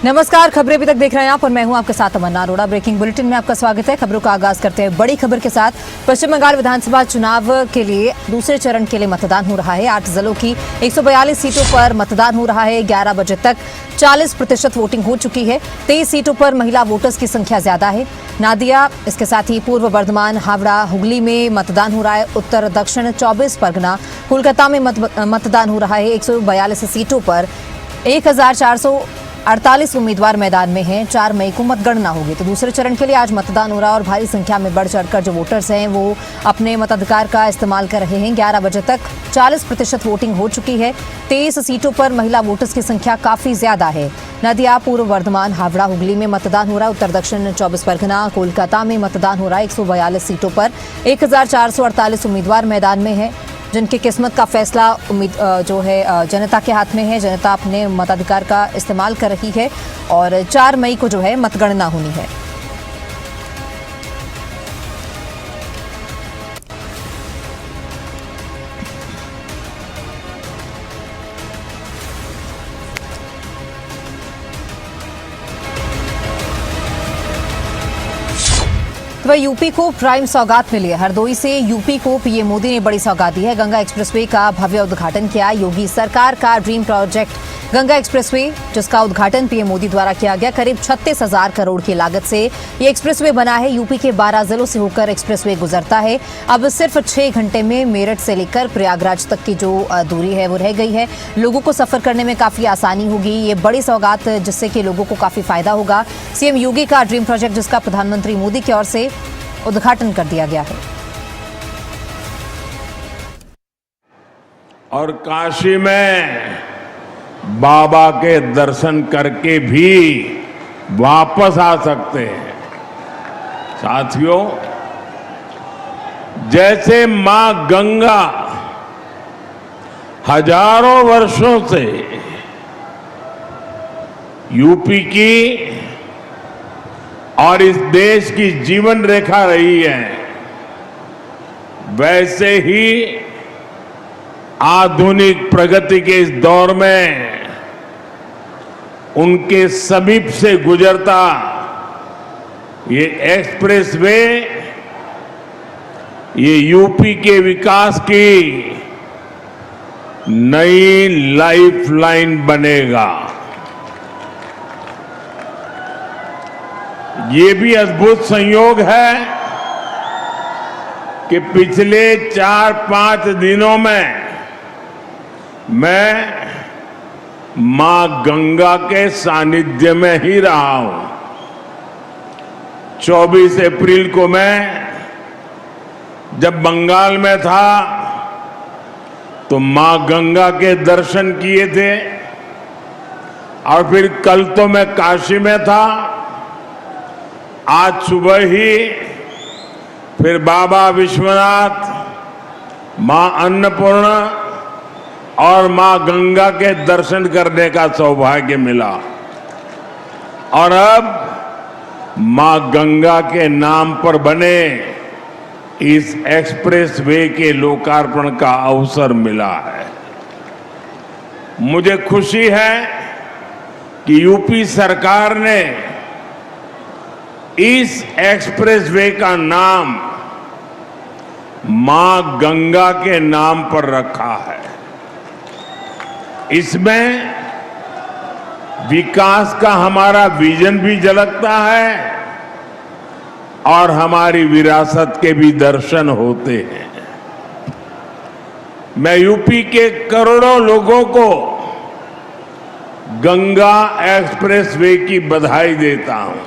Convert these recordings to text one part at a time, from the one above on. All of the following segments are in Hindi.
नमस्कार, खबरें अभी तक देख रहे हैं आप और मैं हूं आपके साथ तमन्ना अरोड़ा। ब्रेकिंग बुलेटिन में आपका स्वागत है। खबरों का आगाज करते हैं बड़ी खबर के साथ। पश्चिम बंगाल विधानसभा चुनाव के लिए दूसरे चरण के लिए मतदान हो रहा है। 8 जिलों की 142 सीटों पर मतदान हो रहा है। 11 बजे तक 40% वोटिंग हो चुकी है। 23 सीटों पर महिला वोटर्स की संख्या ज्यादा है। नादिया, इसके साथ ही पूर्व बर्धमान, हावड़ा, हुगली में मतदान हो रहा है। उत्तर दक्षिण 24 परगना, कोलकाता में मतदान हो रहा है। 142 सीटों पर 1448 उम्मीदवार मैदान में हैं। 4 मई को मतगणना होगी। तो दूसरे चरण के लिए आज मतदान हो रहा है और भारी संख्या में बढ़ चढ़कर जो वोटर्स हैं वो अपने मताधिकार का इस्तेमाल कर रहे हैं। 11 बजे तक 40% वोटिंग हो चुकी है। 23 सीटों पर महिला वोटर्स की संख्या काफी ज्यादा है। नदिया, पूर्व वर्धमान, हावड़ा, हुगली में मतदान हो रहा है। उत्तर दक्षिण 24 परगना, कोलकाता में मतदान हो रहा है। 142 सीटों पर 1448 उम्मीदवार मैदान में है, जिनकी किस्मत का फैसला जो है जनता के हाथ में है। जनता अपने मताधिकार का इस्तेमाल कर रही है और 4 मई को जो है मतगणना होनी है। तो यूपी को प्राइम सौगात मिली है। हरदोई से यूपी को पीएम मोदी ने बड़ी सौगात दी है। गंगा एक्सप्रेसवे का भव्य उद्घाटन किया। योगी सरकार का ड्रीम प्रोजेक्ट गंगा एक्सप्रेसवे, जिसका उद्घाटन पीएम मोदी द्वारा किया गया। करीब 36,000 करोड़ की लागत से ये एक्सप्रेसवे बना है। यूपी के 12 जिलों से होकर एक्सप्रेसवे गुजरता है। अब सिर्फ 6 घंटे में मेरठ से लेकर प्रयागराज तक की जो दूरी है वो रह गई है। लोगों को सफर करने में काफी आसानी होगी। ये बड़ी सौगात जिससे कि लोगों को काफी फायदा होगा। सीएम योगी का ड्रीम प्रोजेक्ट, जिसका प्रधानमंत्री मोदी की ओर से उद्घाटन कर दिया गया है। और काशी में बाबा के दर्शन करके भी वापस आ सकते हैं। साथियों, जैसे मां गंगा हजारों वर्षों से यूपी की और इस देश की जीवन रेखा रही है, वैसे ही आधुनिक प्रगति के इस दौर में उनके समीप से गुजरता ये एक्सप्रेसवे, ये यूपी के विकास की नई लाइफलाइन बनेगा। ये भी अद्भुत संयोग है कि पिछले 4-5 दिनों में मैं मां गंगा के सानिध्य में ही रहा हूं। 24 अप्रैल को मैं जब बंगाल में था तो मां गंगा के दर्शन किए थे और फिर कल तो मैं काशी में था। आज सुबह ही फिर बाबा विश्वनाथ, मां अन्नपूर्णा और मां गंगा के दर्शन करने का सौभाग्य मिला। और अब मां गंगा के नाम पर बने इस एक्सप्रेसवे के लोकार्पण का अवसर मिला है। मुझे खुशी है कि यूपी सरकार ने इस एक्सप्रेसवे का नाम मां गंगा के नाम पर रखा है। इसमें विकास का हमारा विजन भी झलकता है और हमारी विरासत के भी दर्शन होते हैं। मैं यूपी के करोड़ों लोगों को गंगा एक्सप्रेसवे की बधाई देता हूं।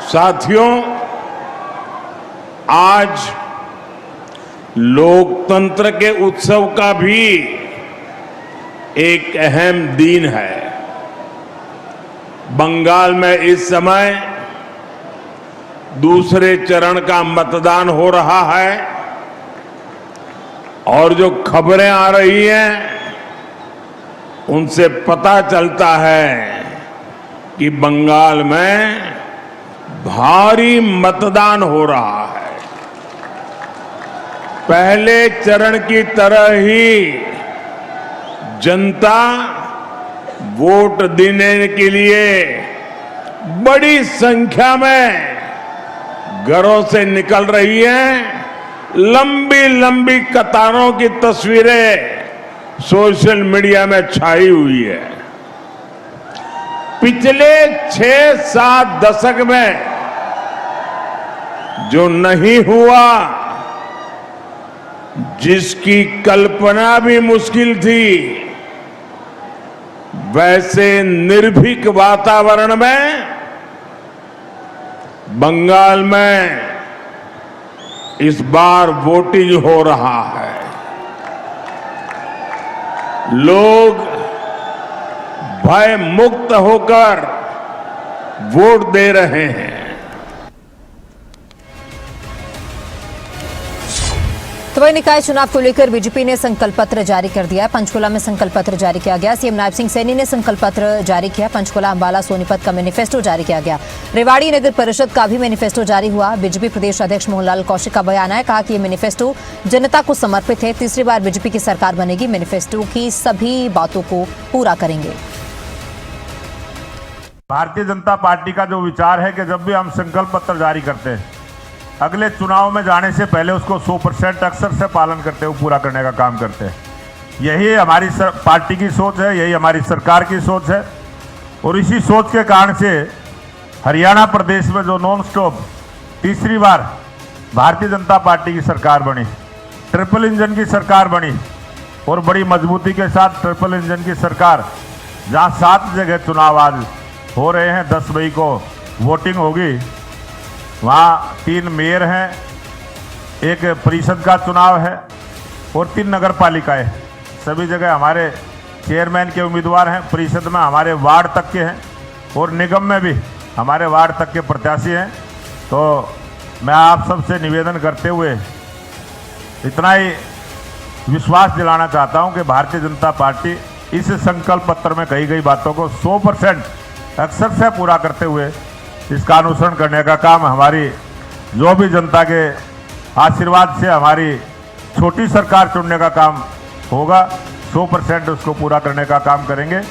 साथियों, आज लोकतंत्र के उत्सव का भी एक अहम दिन है। बंगाल में इस समय दूसरे चरण का मतदान हो रहा है और जो खबरें आ रही हैं उनसे पता चलता है कि बंगाल में भारी मतदान हो रहा है। पहले चरण की तरह ही जनता वोट देने के लिए बड़ी संख्या में घरों से निकल रही है। लंबी लंबी कतारों की तस्वीरें सोशल मीडिया में छाई हुई है। पिछले 6-7 दशक में जो नहीं हुआ, जिसकी कल्पना भी मुश्किल थी, वैसे निर्भीक वातावरण में बंगाल में इस बार वोटिंग हो रहा है। लोग भय मुक्त होकर वोट दे रहे हैं। तो वही निकाय चुनाव को लेकर बीजेपी ने संकल्प पत्र जारी कर दिया है। पंचकुला में संकल्प पत्र जारी किया गया। सीएम नायब सिंह सैनी ने संकल्प पत्र जारी किया। पंचकुला, अंबाला, सोनीपत का मैनिफेस्टो जारी किया गया। रेवाड़ी नगर परिषद का भी मैनिफेस्टो जारी हुआ। बीजेपी प्रदेश अध्यक्ष मोहनलाल कौशिक का बयान है, कहा कि ये मैनिफेस्टो जनता को समर्पित है। तीसरी बार बीजेपी की सरकार बनेगी। मैनिफेस्टो की सभी बातों को पूरा करेंगे। भारतीय जनता पार्टी का जो विचार है कि जब भी हम संकल्प पत्र जारी करते हैं, अगले चुनाव में जाने से पहले उसको 100% अक्षर से पालन करते हुए पूरा करने का काम करते हैं। यही हमारी पार्टी की सोच है, यही हमारी सरकार की सोच है। और इसी सोच के कारण से हरियाणा प्रदेश में जो नॉन स्टॉप तीसरी बार भारतीय जनता पार्टी की सरकार बनी, ट्रिपल इंजन की सरकार बनी और बड़ी मजबूती के साथ ट्रिपल इंजन की सरकार, जहां 7 जगह चुनाव आज हो रहे हैं, 10 मई को वोटिंग होगी, वहाँ 3 मेयर हैं, एक परिषद का चुनाव है और 3 नगर पालिकाएँ। सभी जगह हमारे चेयरमैन के उम्मीदवार हैं। परिषद में हमारे वार्ड तक के हैं और निगम में भी हमारे वार्ड तक के प्रत्याशी हैं। तो मैं आप सबसे निवेदन करते हुए इतना ही विश्वास दिलाना चाहता हूं कि भारतीय जनता पार्टी इस संकल्प पत्र में कही गई बातों को 100% अक्षर से पूरा करते हुए इसका अनुसरण करने का काम हमारी जो भी जनता के आशीर्वाद से हमारी छोटी सरकार चुनने का काम होगा, 100% उसको पूरा करने का काम करेंगे।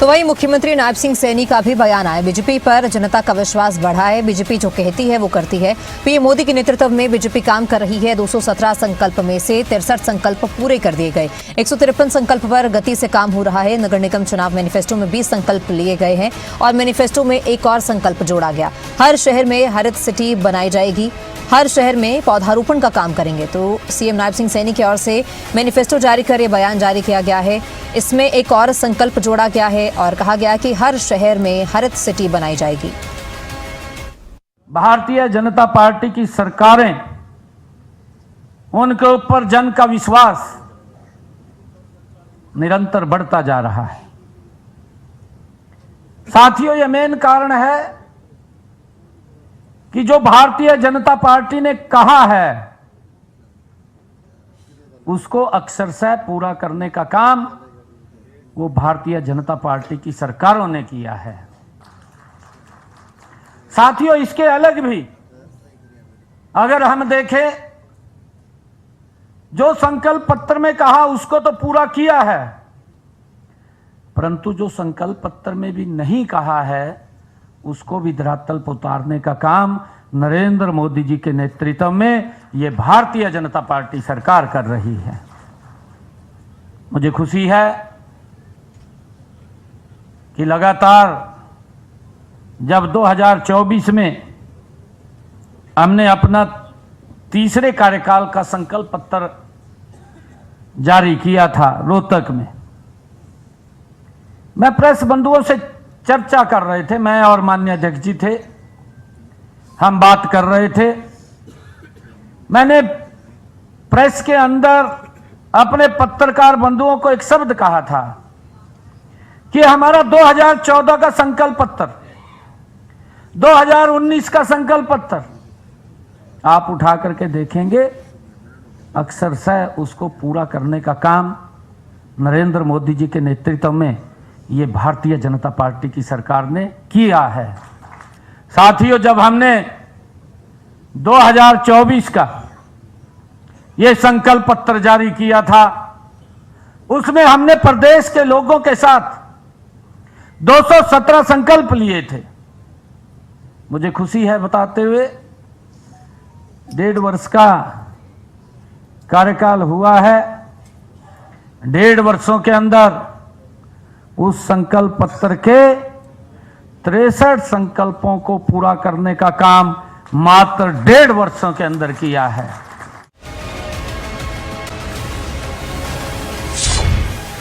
तो वही मुख्यमंत्री नायब सिंह सैनी का भी बयान आया। बीजेपी पर जनता का विश्वास बढ़ा है। बीजेपी जो कहती है वो करती है। पीएम मोदी के नेतृत्व में बीजेपी काम कर रही है। 217 संकल्प में से 63 संकल्प पूरे कर दिए गए। 153 संकल्प पर गति से काम हो रहा है। नगर निगम चुनाव मैनिफेस्टो में 20 संकल्प लिए गए हैं और मैनिफेस्टो में एक और संकल्प जोड़ा गया। हर शहर में हरित सिटी बनाई जाएगी। हर शहर में पौधारोपण का काम करेंगे। तो सीएम नायब सिंह सैनी की ओर से मैनिफेस्टो जारी कर ये बयान जारी किया गया है। इसमें एक और संकल्प जोड़ा गया है और कहा गया कि हर शहर में हरित सिटी बनाई जाएगी। भारतीय जनता पार्टी की सरकारें, उनके ऊपर जन का विश्वास निरंतर बढ़ता जा रहा है। साथियों, यह मेन कारण है कि जो भारतीय जनता पार्टी ने कहा है उसको अक्षरशः पूरा करने का काम वो भारतीय जनता पार्टी की सरकारों ने किया है। साथियों, इसके अलग भी अगर हम देखें, जो संकल्प पत्र में कहा उसको तो पूरा किया है, परंतु जो संकल्प पत्र में भी नहीं कहा है उसको भी धरातल पर उतारने का काम नरेंद्र मोदी जी के नेतृत्व में ये भारतीय जनता पार्टी सरकार कर रही है। मुझे खुशी है कि लगातार जब 2024 में हमने अपना तीसरे कार्यकाल का संकल्प पत्र जारी किया था रोहतक में, मैं प्रेस बंधुओं से चर्चा कर रहे थे, मैं और माननीय अध्यक्ष जी थे, हम बात कर रहे थे। मैंने प्रेस के अंदर अपने पत्रकार बंधुओं को एक शब्द कहा था कि हमारा 2014 का संकल्प पत्र, 2019 का संकल्प पत्र आप उठा करके देखेंगे, अक्षरशः उसको पूरा करने का काम नरेंद्र मोदी जी के नेतृत्व में ये भारतीय जनता पार्टी की सरकार ने किया है। साथियों, जब हमने 2024 का ये संकल्प पत्र जारी किया था, उसमें हमने प्रदेश के लोगों के साथ 217 संकल्प लिए थे। मुझे खुशी है बताते हुए 1.5 वर्ष का कार्यकाल हुआ है। 1.5 वर्षों के अंदर उस संकल्प पत्र के 63 संकल्पों को पूरा करने का काम मात्र 1.5 वर्षों के अंदर किया है।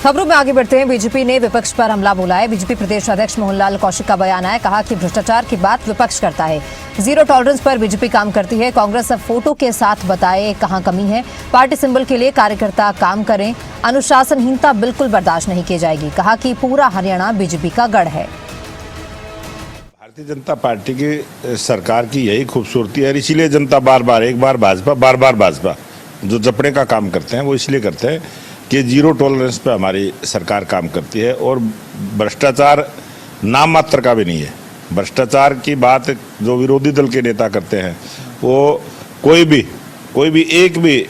खबरों में आगे बढ़ते हैं। बीजेपी ने विपक्ष पर हमला बोला है। बीजेपी प्रदेश अध्यक्ष मोहनलाल कौशिक का बयान आया, कहा कि भ्रष्टाचार की बात विपक्ष करता है, जीरो टॉलरेंस पर बीजेपी काम करती है। कांग्रेस अब फोटो के साथ बताए कहां कमी है। पार्टी सिंबल के लिए कार्यकर्ता काम करें, अनुशासनहीनता बिल्कुल बर्दाश्त नहीं की जाएगी। कहा कि पूरा हरियाणा बीजेपी का गढ़ है। भारतीय जनता पार्टी की सरकार की यही खूबसूरती है, इसीलिए जनता बार बार एक बार भाजपा जो जपने का काम करते हैं वो इसलिए करते हैं कि जीरो टॉलरेंस पे हमारी सरकार काम करती है और भ्रष्टाचार नाम मात्र का भी नहीं है। भ्रष्टाचार की बात जो विरोधी दल के नेता करते हैं वो कोई भी एक भी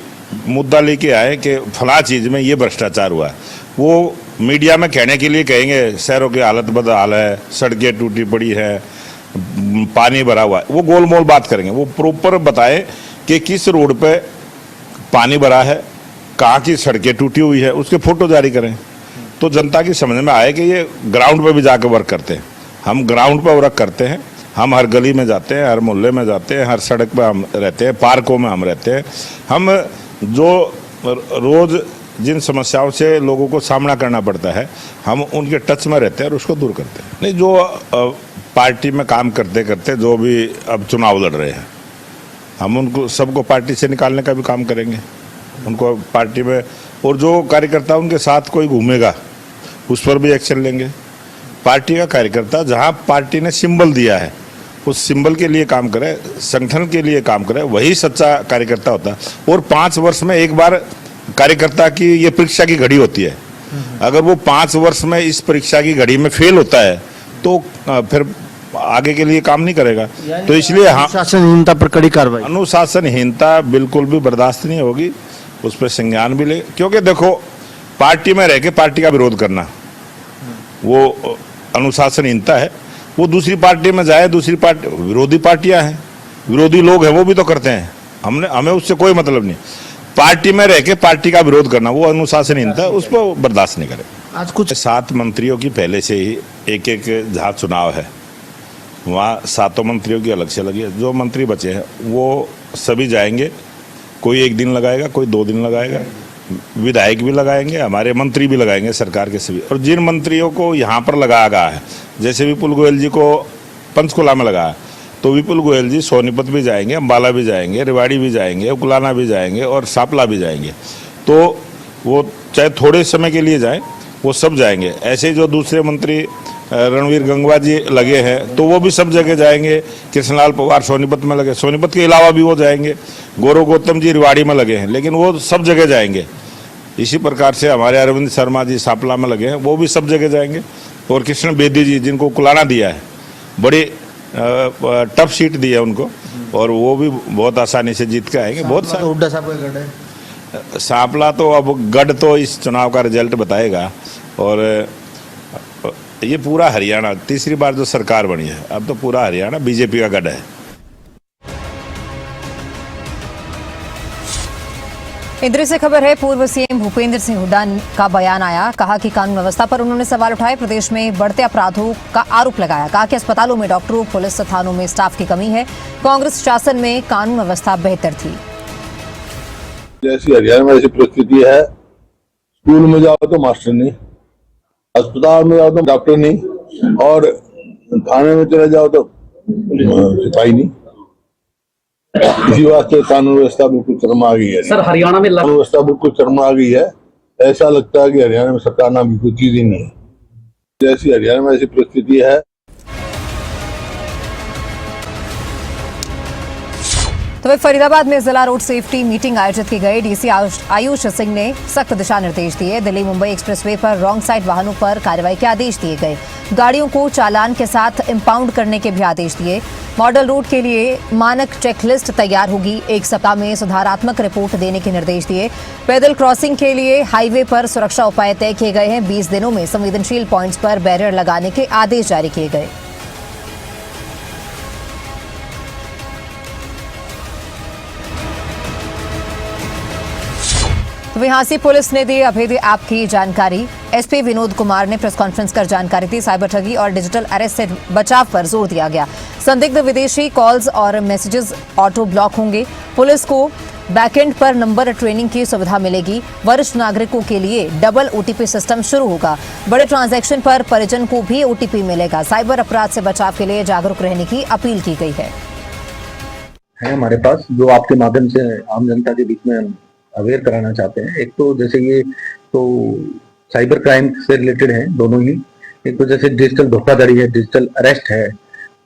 मुद्दा लेके आए कि फला चीज़ में ये भ्रष्टाचार हुआ है, वो मीडिया में कहने के लिए कहेंगे शहरों की हालत बदहाल है, सड़कें टूटी पड़ी है, पानी भरा हुआ है। वो गोलमोल बात करेंगे, वो प्रॉपर बताए कि किस रोड पे पानी भरा है, कहाँ की सड़कें टूटी हुई है, उसके फोटो जारी करें तो जनता की समझ में आए कि ये ग्राउंड पे भी जाकर वर्क करते हैं। हम ग्राउंड पे वर्क करते हैं, हम हर गली में जाते हैं, हर मोहल्ले में जाते हैं, हर सड़क पे हम रहते हैं, पार्कों में हम रहते हैं। हम जो रोज़ जिन समस्याओं से लोगों को सामना करना पड़ता है हम उनके टच में रहते हैं और उसको दूर करते हैं। नहीं, जो पार्टी में काम करते करते जो भी अब चुनाव लड़ रहे हैं हम उनको सबको पार्टी से निकालने का भी काम करेंगे, उनको पार्टी में, और जो कार्यकर्ता उनके साथ कोई घूमेगा उस पर भी एक्शन लेंगे। पार्टी का कार्यकर्ता जहां पार्टी ने सिंबल दिया है उस सिंबल के लिए काम करे, संगठन के लिए काम करे, वही सच्चा कार्यकर्ता होता है। और 5 वर्ष में एक बार कार्यकर्ता की ये परीक्षा की घड़ी होती है, अगर वो 5 वर्ष में इस परीक्षा की घड़ी में फेल होता है तो फिर आगे के लिए काम नहीं करेगा। तो इसलिए हाँ, अनुशासनहीनता पर कड़ी कार्रवाई। अनुशासनहीनता बिल्कुल भी बर्दाश्त नहीं होगी, उस पर संज्ञान भी ले, क्योंकि देखो पार्टी में रह के पार्टी का विरोध करना वो अनुशासनहीनता है। वो दूसरी पार्टी में जाए, दूसरी पार्टी विरोधी पार्टियां हैं, विरोधी लोग हैं, वो भी तो करते हैं, हमें उससे कोई मतलब नहीं। पार्टी में रह के पार्टी का विरोध करना वो अनुशासनहीनता है, उसको बर्दाश्त नहीं करें। आज कुछ 7 मंत्रियों की पहले से ही एक जहाँ चुनाव है वहाँ 7 मंत्रियों की अलग से लगी है। जो मंत्री बचे हैं वो सभी जाएंगे, कोई 1 दिन लगाएगा, कोई 2 दिन लगाएगा, विधायक भी लगाएंगे, हमारे मंत्री भी लगाएंगे सरकार के सभी। और जिन मंत्रियों को यहाँ पर लगाया गया है, जैसे विपुल गोयल जी को पंचकुला में लगाया, तो विपुल गोयल जी सोनीपत भी जाएंगे, अम्बाला भी जाएंगे, रेवाड़ी भी जाएंगे, उकलाना भी जाएंगे और सापला भी जाएंगे। तो वो चाहे थोड़े समय के लिए जाएं, वो सब जाएंगे। ऐसे जो दूसरे मंत्री रणवीर गंगवा जी लगे हैं तो वो भी सब जगह जाएंगे। कृष्णलाल पवार सोनीपत में लगे, सोनीपत के अलावा भी वो जाएंगे। गौरव गौतम जी रेवाड़ी में लगे हैं, लेकिन वो सब जगह जाएंगे। इसी प्रकार से हमारे अरविंद शर्मा जी सापला में लगे हैं, वो भी सब जगह जाएंगे। और कृष्ण बेदी जी जिनको कुलाना दिया है, बड़ी टफ सीट दी है उनको, और वो भी बहुत आसानी से जीत के आएंगे। बहुत सारे हुड्डा साहब का गढ़ है। सांपला तो अब गढ़ तो इस चुनाव का रिजल्ट बताएगा। और ये पूरा हरियाणा, तीसरी बार जो सरकार बनी है, अब तो पूरा हरियाणा बीजेपी का गढ़ है। इंद्र से खबर है, पूर्व सीएम भूपेंद्र सिंह हुड्डा का बयान आया। कहा कि कानून व्यवस्था पर उन्होंने सवाल उठाए, प्रदेश में बढ़ते अपराधों का आरोप लगाया। कहा कि अस्पतालों में डॉक्टरों, पुलिस, थानों में स्टाफ की कमी है। कांग्रेस शासन में कानून व्यवस्था बेहतर थी। जैसी हरियाणा में ऐसी परिस्थिति है, स्कूल में जाओ तो मास्टर नहीं, अस्पताल में जाओ तो डॉक्टर नहीं, और थाने में चले जाओ तो सिपाही नहीं। इसी वास्ते कानून व्यवस्था बिल्कुल चरमरा गई है। सर, हरियाणा में कानून व्यवस्था बिल्कुल चरमरा गई है। ऐसा लगता है कि हरियाणा में सरकार नाम की कोई चीज ही नहीं है। जैसी हरियाणा में ऐसी परिस्थिति है। तो वह फरीदाबाद में जिला रोड सेफ्टी मीटिंग आयोजित की गई। डीसी आयुष सिंह ने सख्त दिशा निर्देश दिए। दिल्ली मुंबई एक्सप्रेसवे पर रॉन्ग साइड वाहनों पर कार्रवाई के आदेश दिए गए। गाड़ियों को चालान के साथ इंपाउंड करने के भी आदेश दिए। मॉडल रोड के लिए मानक चेकलिस्ट तैयार होगी। 1 सप्ताह में सुधारात्मक रिपोर्ट देने के निर्देश दिए। पैदल क्रॉसिंग के लिए हाईवे पर सुरक्षा उपाय तय किए गए हैं। 20 दिनों में संवेदनशील पॉइंट्स पर बैरियर लगाने के आदेश जारी किए गए। तो विहासी पुलिस ने दी अभेद्य ऐप की जानकारी। एसपी विनोद कुमार ने प्रेस कॉन्फ्रेंस कर जानकारी दी। साइबर ठगी और डिजिटल अरेस्ट से बचाव पर जोर दिया गया। संदिग्ध विदेशी कॉल्स और मैसेजेस ऑटो ब्लॉक होंगे। पुलिस को बैकएंड पर नंबर ट्रेनिंग की सुविधा मिलेगी। वरिष्ठ नागरिकों के लिए डबल ओटीपी सिस्टम शुरू होगा। बड़े ट्रांजैक्शन पर परिजन को भी ओटीपी मिलेगा। साइबर अपराध से बचाव के लिए जागरूक रहने की अपील की गई है हमारे पास, जो आपके माध्यम से आम जनता के बीच में अवेयर कराना चाहते हैं। एक तो जैसे ये तो साइबर क्राइम से रिलेटेड है दोनों ही। एक तो जैसे डिजिटल धोखाधड़ी है, डिजिटल अरेस्ट है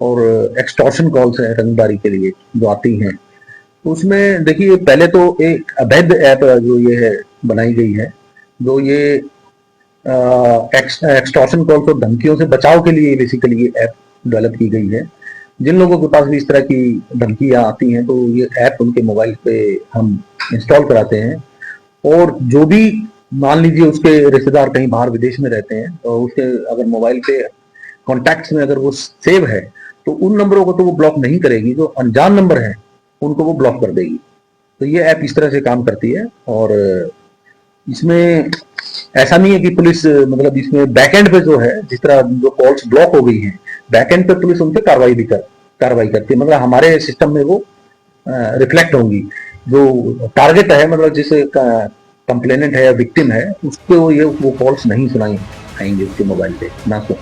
और एक्सटॉर्शन कॉल्स है रंगदारी के लिए जो आती हैं। तो उसमें देखिए पहले तो एक अवैध ऐप जो ये है बनाई गई है, जो ये एक्सटॉर्शन कॉल्स और धमकियों से बचाव के लिए बेसिकली ये ऐप डेवलप की गई है। जिन लोगों के पास भी इस तरह की धमकियां आती हैं तो ये ऐप उनके मोबाइल पे हम इंस्टॉल कराते हैं। और जो भी मान लीजिए उसके रिश्तेदार कहीं बाहर विदेश में रहते हैं तो उसके अगर मोबाइल पे कॉन्टैक्ट्स में अगर वो सेव है तो उन नंबरों को तो वो ब्लॉक नहीं करेगी, जो अनजान नंबर है उनको वो ब्लॉक कर देगी। तो ये ऐप इस तरह से काम करती है। और इसमें ऐसा नहीं है कि पुलिस मतलब इसमें बैकएंड पे जो है, जिस तरह जो कॉल्स ब्लॉक हो गई हैं, बैकएंड पे पुलिस उन पे कार्रवाई करती है। मतलब हमारे सिस्टम में वो रिफ्लेक्ट होंगी। जो टारगेट है, मतलब जिस कंप्लेनेंट है या विक्टिम है, उसको वो कॉल्स नहीं सुनाई आएंगे उसके मोबाइल पे ना सुन।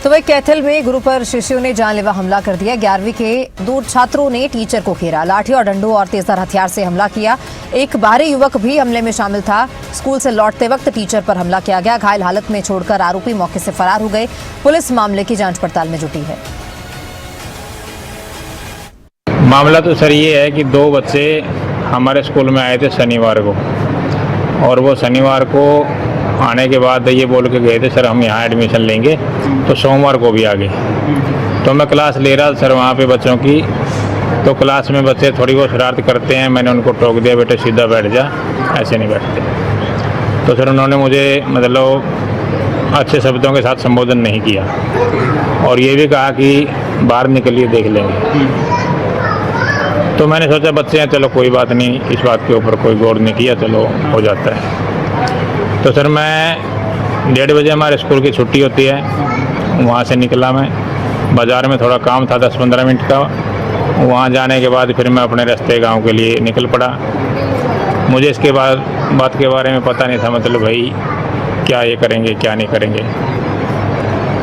तो वह कैथल में गुरु पर शिष्यों ने जानलेवा हमला कर दिया। 11वीं के 2 छात्रों ने टीचर को घेरा। लाठी और डंडों और तेजधार हथियार से हमला किया। एक बाहरी युवक भी हमले में शामिल था। स्कूल से लौटते वक्त टीचर पर हमला किया गया। घायल हालत में छोड़कर आरोपी मौके से फरार हो गए। पुलिस मामले की जांच पड़ताल में जुटी है। मामला तो सर ये है कि 2 बच्चे हमारे स्कूल में आए थे शनिवार को, और वो शनिवार को आने के बाद ये बोल के गए थे सर हम यहाँ एडमिशन लेंगे, तो सोमवार को भी आ गए। तो मैं क्लास ले रहा था सर वहाँ पे बच्चों की, तो क्लास में बच्चे थोड़ी बहुत शरारत करते हैं। मैंने उनको टोक दिया, बेटे सीधा बैठ जा, ऐसे नहीं बैठते। तो सर उन्होंने मुझे मतलब अच्छे शब्दों के साथ संबोधन नहीं किया और ये भी कहा कि बाहर निकलिए देख लेंगे। तो मैंने सोचा बच्चे हैं, चलो कोई बात नहीं, इस बात के ऊपर कोई गौर नहीं किया, चलो हो जाता है। तो सर मैं 1:30 बजे हमारे स्कूल की छुट्टी होती है, वहाँ से निकला मैं। बाज़ार में थोड़ा काम था 10-15 मिनट का। वहाँ जाने के बाद फिर मैं अपने रास्ते गांव के लिए निकल पड़ा। मुझे इसके बाद बात के बारे में पता नहीं था, मतलब भाई क्या ये करेंगे क्या नहीं करेंगे।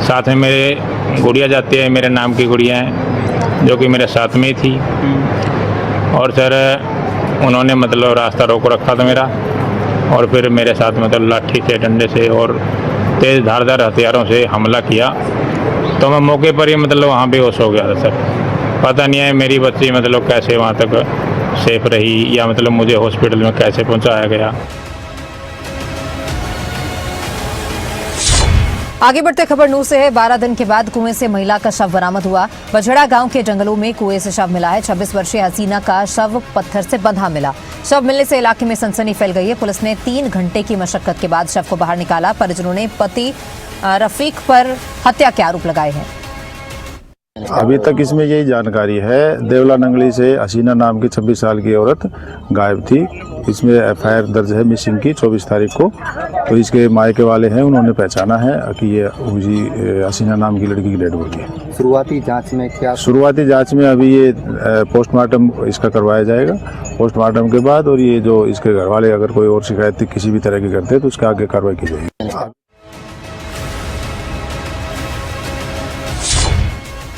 साथ में मेरे गुड़िया जाती है, मेरे नाम की गुड़िया है जो कि मेरे साथ में ही थी। और सर उन्होंने मतलब रास्ता रोक रखा था मेरा, और फिर मेरे साथ मतलब लाठी से, डंडे से और तेज़ धारदार हथियारों से हमला किया। तो मैं मौके पर ही मतलब वहाँ बेहोश हो गया था सर। पता नहीं है मेरी बच्ची मतलब कैसे वहाँ तक सेफ रही या मतलब मुझे हॉस्पिटल में कैसे पहुँचाया गया। आगे बढ़ते खबर नूर से है। 12 दिन के बाद कुएं से महिला का शव बरामद हुआ। बछड़ा गांव के जंगलों में कुएं से शव मिला है। 26 वर्षीय हसीना का शव पत्थर से बंधा मिला। शव मिलने से इलाके में सनसनी फैल गई है। पुलिस ने 3 घंटे की मशक्कत के बाद शव को बाहर निकाला। परिजनों ने पति रफीक पर हत्या के आरोप लगाए हैं। अभी तक इसमें यही जानकारी है, देवला नंगली से हसीना नाम की 26 साल की औरत गायब थी। इसमें एफआईआर दर्ज है मिसिंग की 24 तारीख को। तो इसके मायके वाले हैं, उन्होंने पहचाना है कि ये उसी हसीना नाम की लड़की की डेड बॉडी है। शुरुआती जांच में क्या? शुरुआती जांच में अभी ये पोस्टमार्टम इसका करवाया जाएगा। पोस्टमार्टम के बाद और ये जो इसके घर वाले अगर कोई और शिकायत किसी भी तरह की करते हैं तो उसके आगे कार्रवाई की जाएगी।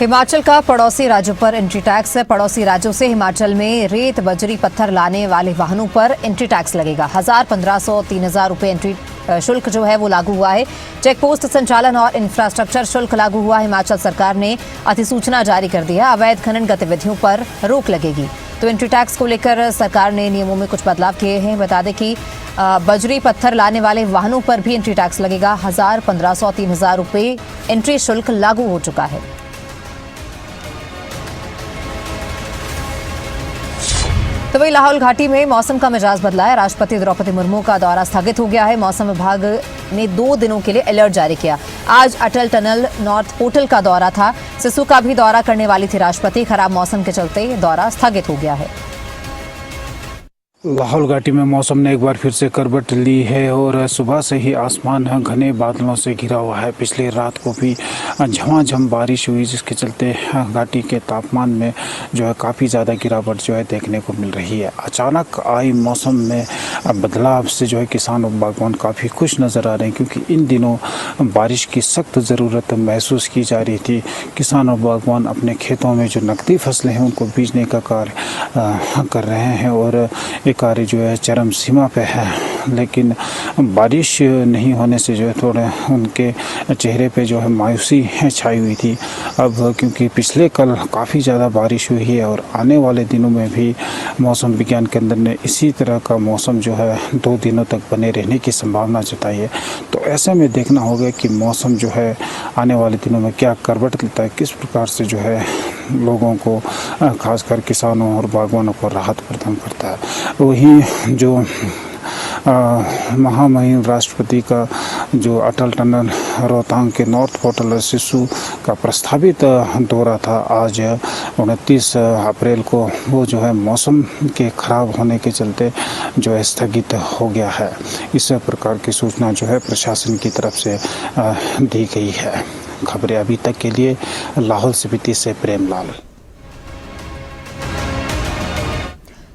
हिमाचल का पड़ोसी राज्यों पर एंट्री टैक्स। पड़ोसी राज्यों से हिमाचल में रेत बजरी पत्थर लाने वाले वाहनों पर एंट्री टैक्स लगेगा। 1000, 1500, 3000 रुपए एंट्री शुल्क जो है वो लागू हुआ है। चेक पोस्ट संचालन और इंफ्रास्ट्रक्चर शुल्क लागू हुआ। हिमाचल सरकार ने अधिसूचना जारी कर दी है। अवैध खनन गतिविधियों पर रोक लगेगी। तो एंट्री टैक्स को लेकर सरकार ने नियमों में कुछ बदलाव किए हैं। बता दें कि बजरी पत्थर लाने वाले वाहनों पर भी एंट्री टैक्स लगेगा। 1000, 1500, 3000 रुपए एंट्री शुल्क लागू हो चुका है। तो वही लाहौल घाटी में मौसम का मिजाज बदला है। राष्ट्रपति द्रौपदी मुर्मू का दौरा स्थगित हो गया है। मौसम विभाग ने 2 दिनों के लिए अलर्ट जारी किया। आज अटल टनल नॉर्थ पोर्टल का दौरा था। सिसु का भी दौरा करने वाली थी राष्ट्रपति। खराब मौसम के चलते दौरा स्थगित हो गया है। लाहौल घाटी में मौसम ने एक बार फिर से करवट ली है और सुबह से ही आसमान घने बादलों से घिरा हुआ है। पिछली रात को भी झमाझम बारिश हुई, जिसके चलते घाटी के तापमान में जो है काफ़ी ज़्यादा गिरावट जो है देखने को मिल रही है। अचानक आई मौसम में बदलाव से जो है किसान और बागवान काफ़ी खुश नज़र आ रहे हैं, क्योंकि इन दिनों बारिश की सख्त ज़रूरत महसूस की जा रही थी। किसान और बागवान अपने खेतों में जो नकदी फसलें हैं उनको बीजने का कार्य कर रहे हैं और कार्य जो है चरम सीमा पे है। लेकिन बारिश नहीं होने से जो है थोड़े उनके चेहरे पे जो है मायूसी छाई हुई थी। अब क्योंकि पिछले कल काफ़ी ज़्यादा बारिश हुई है और आने वाले दिनों में भी मौसम विज्ञान केंद्र ने इसी तरह का मौसम जो है 2 दिनों तक बने रहने की संभावना जताई है। तो ऐसे में देखना होगा कि मौसम जो है आने वाले दिनों में क्या करवट लेता है, किस प्रकार से जो है लोगों को, खासकर किसानों और बागवानों को राहत प्रदान करता है। वहीं जो महामहिम राष्ट्रपति का जो अटल टनल रोहतांग के नॉर्थ पोर्टल सिसु का प्रस्तावित दौरा था, आज 29 अप्रैल को वो जो है मौसम के ख़राब होने के चलते जो है स्थगित हो गया है। इस प्रकार की सूचना जो है प्रशासन की तरफ से दी गई है। खबरें अभी तक के लिए लाहौल स्पीति से प्रेमलाल।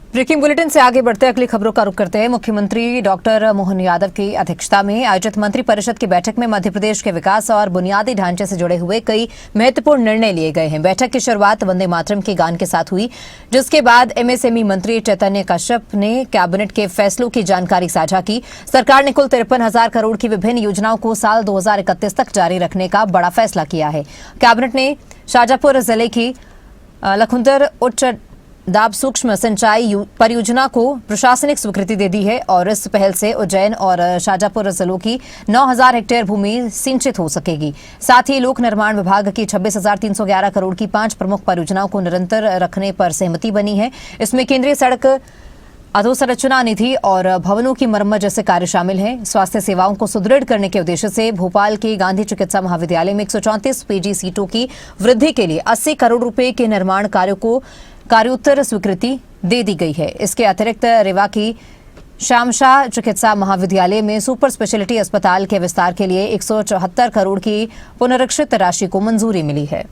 ब्रेकिंग बुलेटिन से आगे बढ़ते अगली खबरों का रुख करते हैं। मुख्यमंत्री डॉक्टर मोहन यादव की अध्यक्षता में आयोजित मंत्रिपरिषद की बैठक में मध्य प्रदेश के विकास और बुनियादी ढांचे से जुड़े हुए कई महत्वपूर्ण निर्णय लिए गए हैं। बैठक की शुरुआत वंदे मातरम के गान के साथ हुई, जिसके बाद एमएसएमई मंत्री चैतन्य कश्यप ने कैबिनेट के फैसलों की जानकारी साझा की। सरकार ने कुल 53,000 करोड़ की विभिन्न योजनाओं को साल 2031 तक जारी रखने का बड़ा फैसला किया है। कैबिनेट ने शाजापुर जिले की लखुंदर उच्च दाब सूक्ष्म सिंचाई परियोजना को प्रशासनिक स्वीकृति दे दी है और इस पहल से उज्जैन और शाजापुर जिलों की 9,000 हेक्टेयर भूमि सिंचित हो सकेगी। साथ ही लोक निर्माण विभाग की 26,311 करोड़ की 5 प्रमुख परियोजनाओं को निरंतर रखने पर सहमति बनी है। इसमें केंद्रीय सड़क अधोसंरचना निधि और भवनों की मरम्मत जैसे कार्य शामिल हैं। स्वास्थ्य सेवाओं को सुदृढ़ करने के उद्देश्य से भोपाल के गांधी चिकित्सा महाविद्यालय में 134 पीजी सीटों की वृद्धि के लिए 80 करोड़ रुपए के निर्माण कार्यों को कार्योत्तर स्वीकृति दे दी गई है। इसके अतिरिक्त रेवा की श्यामशाह चिकित्सा महाविद्यालय में सुपर स्पेशलिटी अस्पताल के विस्तार के लिए 174 करोड़ की पुनरीक्षित राशि को मंजूरी मिली है।